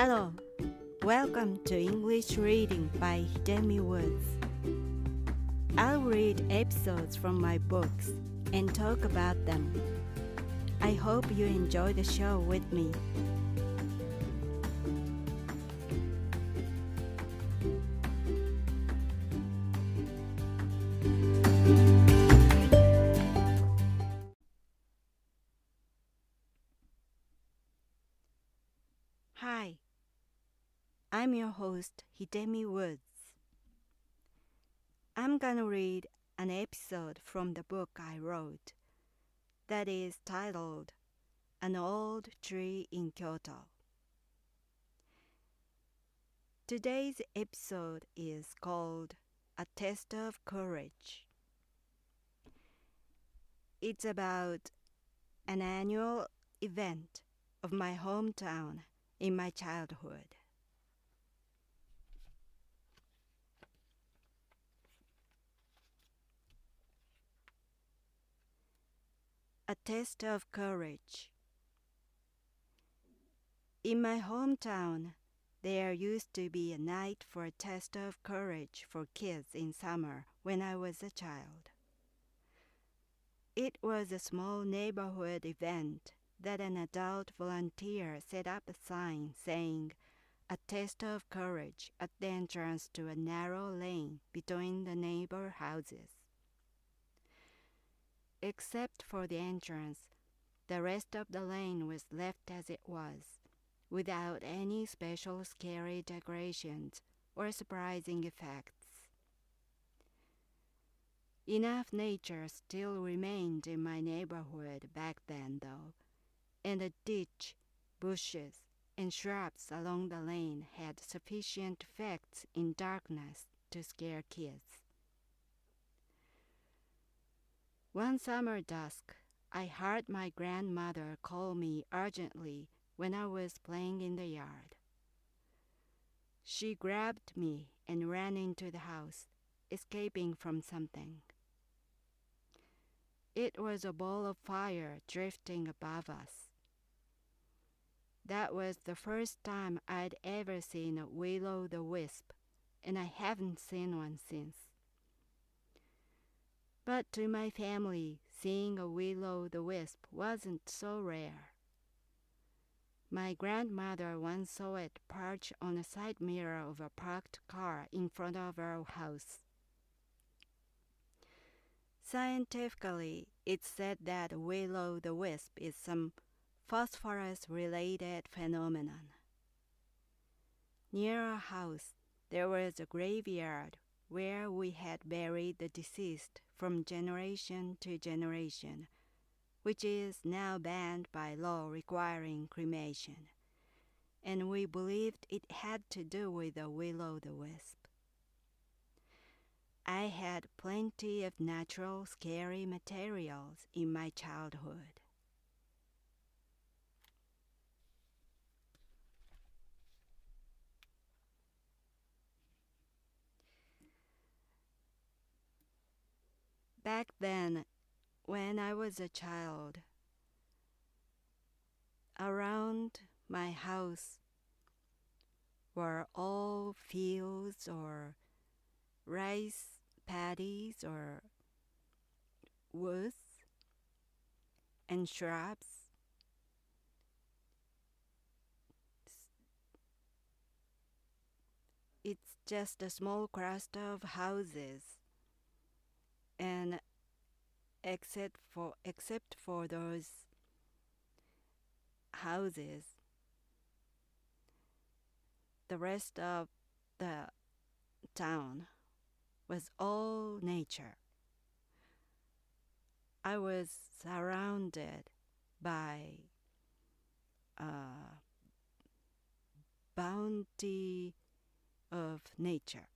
Hello, welcome to English Reading by Hidemi Woods. I'll read episodes from my books and talk about them. I hope you enjoy the show with me. Hi, I'm your host, Hidemi Woods. I'm gonna read an episode from the book I wrote that is titled An Old Tree in Kyoto. Today's episode is called A Test of Courage. It's about an annual event of my hometown in my childhood. A test of courage. In my hometown, there used to be a night for a test of courage for kids in summer when I was a child. It was a small neighborhood event that an adult volunteer set up a sign saying, "A test of courage" at the entrance to a narrow lane between the neighbor houses. Except for the entrance, the rest of the lane was left as it was, without any special scary decorations or surprising effects. Enough nature still remained in my neighborhood back then, though, and the ditch, bushes, and shrubs along the lane had sufficient effects in darkness to scare kids. One summer dusk, I heard my grandmother call me urgently when I was playing in the yard. She grabbed me and ran into the house, escaping from something. It was a ball of fire drifting above us. That was the first time I'd ever seen a will-o'-the-wisp, and I haven't seen one since. But to my family, seeing a will-o'-the-wisp wasn't so rare. My grandmother once saw it perch on a side mirror of a parked car in front of our house. Scientifically, it's said that a will-o'-the-wisp is some phosphorus-related phenomenon. Near our house, there was a graveyard where we had buried the deceased from generation to generation, which is now banned by law requiring cremation, and we believed it had to do with the will-o'-the-wisp. I had plenty of natural scary materials in my childhood. Back then, when I was a child, around my house were all fields or rice paddies or woods and shrubs. It's just a small cluster of houses, and except for those houses, the rest of the town was all nature. I was surrounded by a bounty of nature.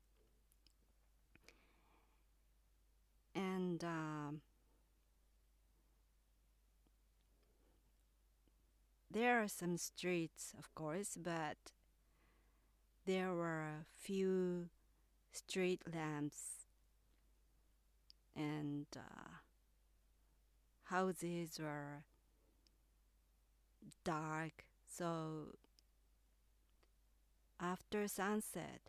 And there are some streets, of course, but there were a few street lamps and houses were dark, so after sunset,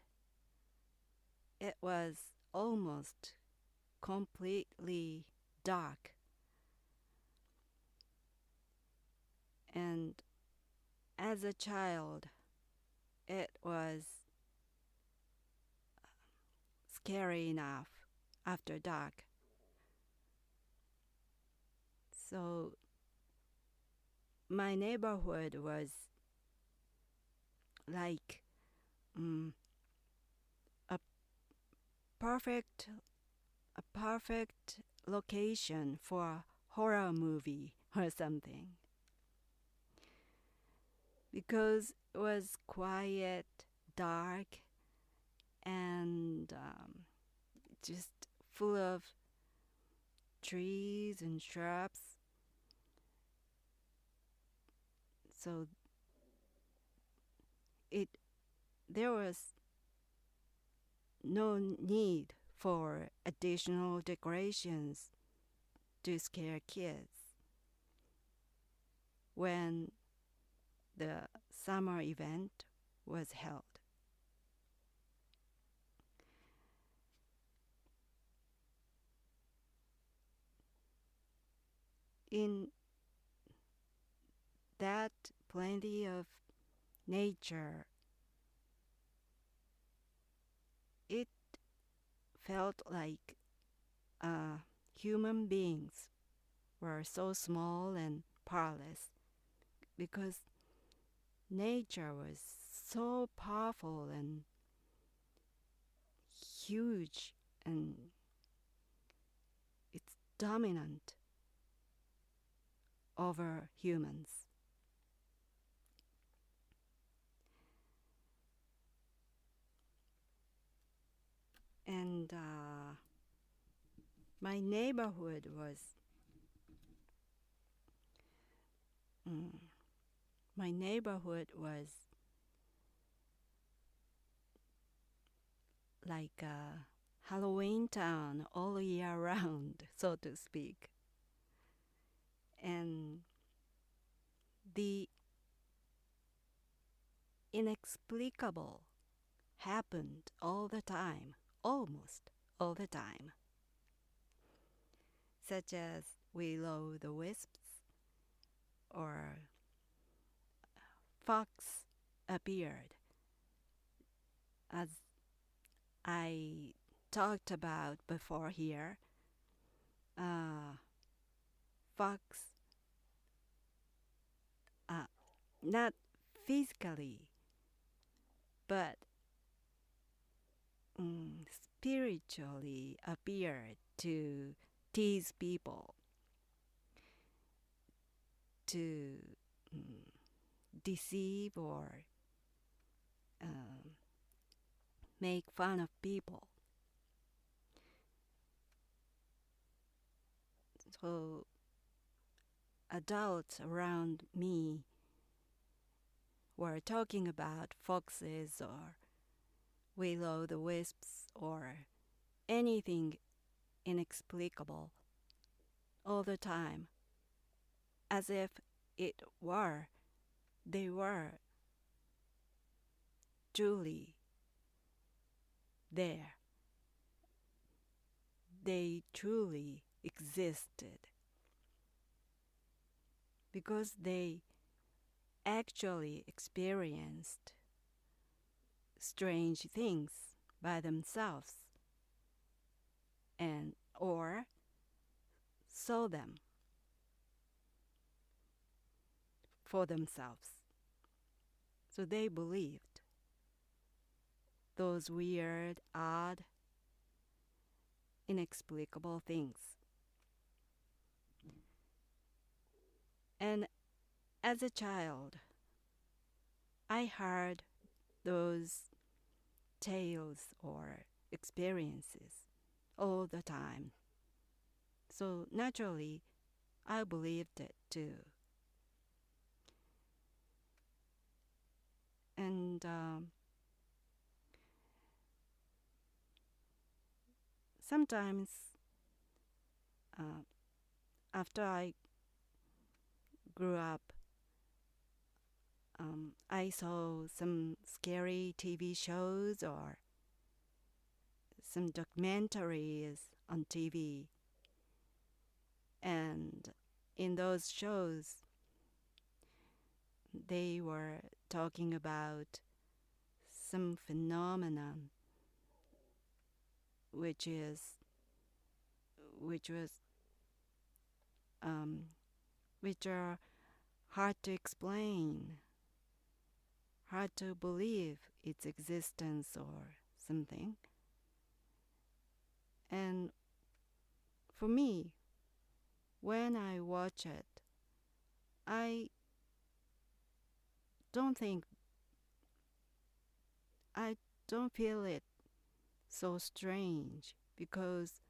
it was almost completely dark. And as a child, it was scary enough after dark. So my neighborhood was like a perfect location for a horror movie or something, because it was quiet, dark, and just full of trees and shrubs. So there was no need for additional decorations to scare kids when the summer event was held. In that plenty of nature, it felt like human beings were so small and powerless, because nature was so powerful and huge, and it's dominant over humans. And my neighborhood was like a Halloween town all year round, so to speak. And the inexplicable happened all the time, almost all the time, such as will-o'-the-wisps or fox appeared. As I talked about before here, fox, not physically, but spiritually appeared to tease people, to deceive or make fun of people. So adults around me were talking about foxes or will-o'-the-wisps or anything inexplicable all the time, as if they were truly there. They truly existed, because they actually experienced strange things by themselves or saw them for themselves. So they believed those weird, odd, inexplicable things. And as a child, I heard those tales or experiences all the time. So naturally, I believed it too. And sometimes after I grew up, I saw some scary TV shows or some documentaries on TV. And in those shows, they were talking about some phenomenon which are hard to explain, hard to believe its existence or something. And for me, when I watch it, I don't feel it so strange, because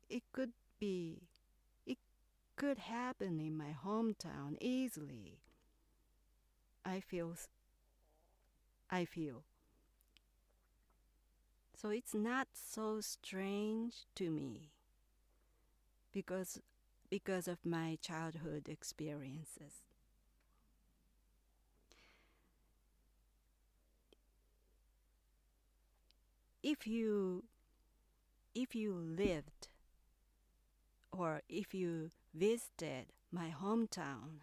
it could happen in my hometown easily. I feel. So it's not so strange to me because of my childhood experiences. If you lived or if you visited my hometown,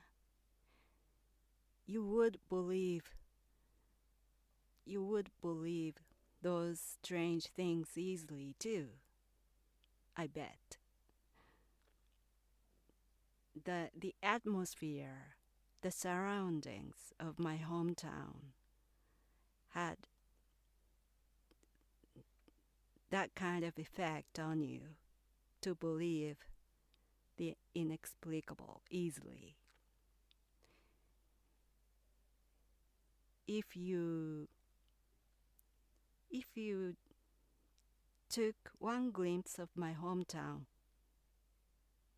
you would believe those strange things easily too, I bet. The atmosphere, the surroundings of my hometown had that kind of effect on you to believe the inexplicable easily. If you took one glimpse of my hometown,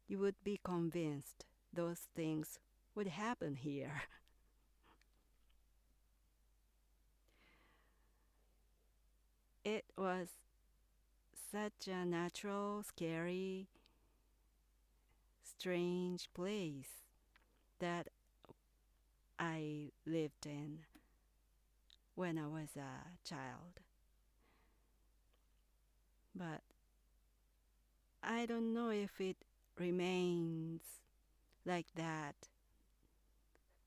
you would be convinced those things would happen here. It was such a natural, scary, strange place that I lived in when I was a child. But I don't know if it remains like that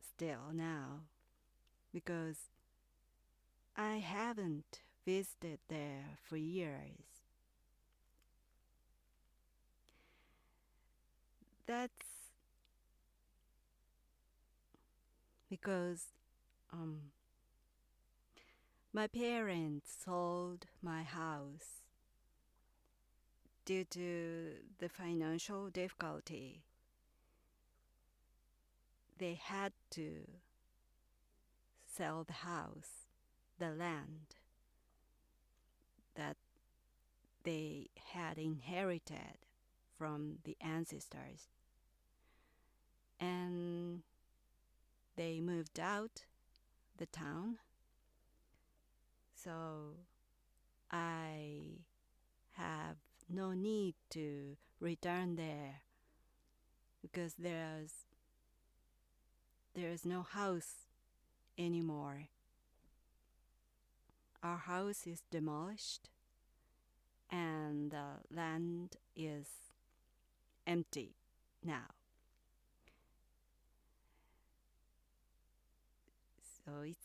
still now, because I haven't visited there for years. That's because my parents sold my house due to the financial difficulty. They had to sell the house, the land that they had inherited from the ancestors. And they moved out the town. So I have no need to return there because there's no house anymore. Our house is demolished and the land is empty now. So it's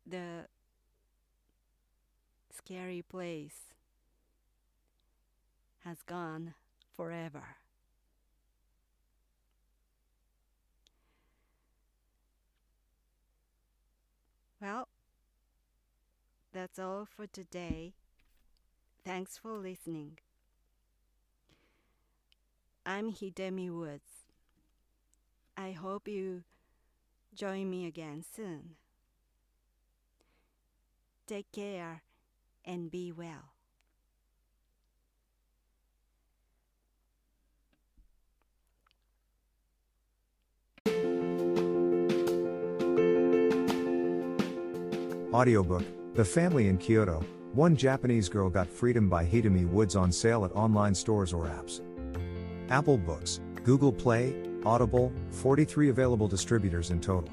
the scary place has gone forever. Well, that's all for today. Thanks for listening. I'm Hidemi Woods. I hope you join me again soon. Take care and be well. Audiobook, The Family in Kyoto, One Japanese Girl Got Freedom by Hidemi Woods on sale at online stores or apps. Apple Books, Google Play, Audible, 43 available distributors in total.